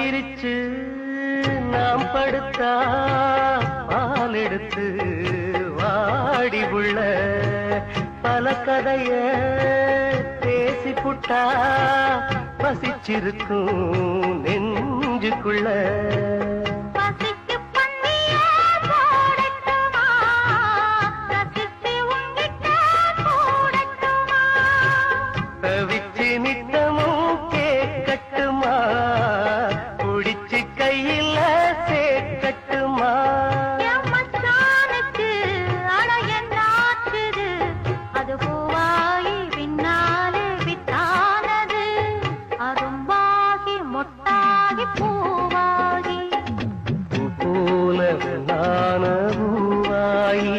விரிச்சு நாம் படுத்தா பால் எடுத்து வாடி உள்ள பல கதைய பேசி புட்டா பசிச்சிருக்கும் நெஞ்சுக்குள்ள தவிச்சு நித்தமும் கேட்கட்டுமா குடிச்சு கையில சேர்க்கட்டுமா அது பூவாயி பின்னாலே வித்தானது அரும்பாகி மொட்டாகி பூவாகி போல நான பூவாயி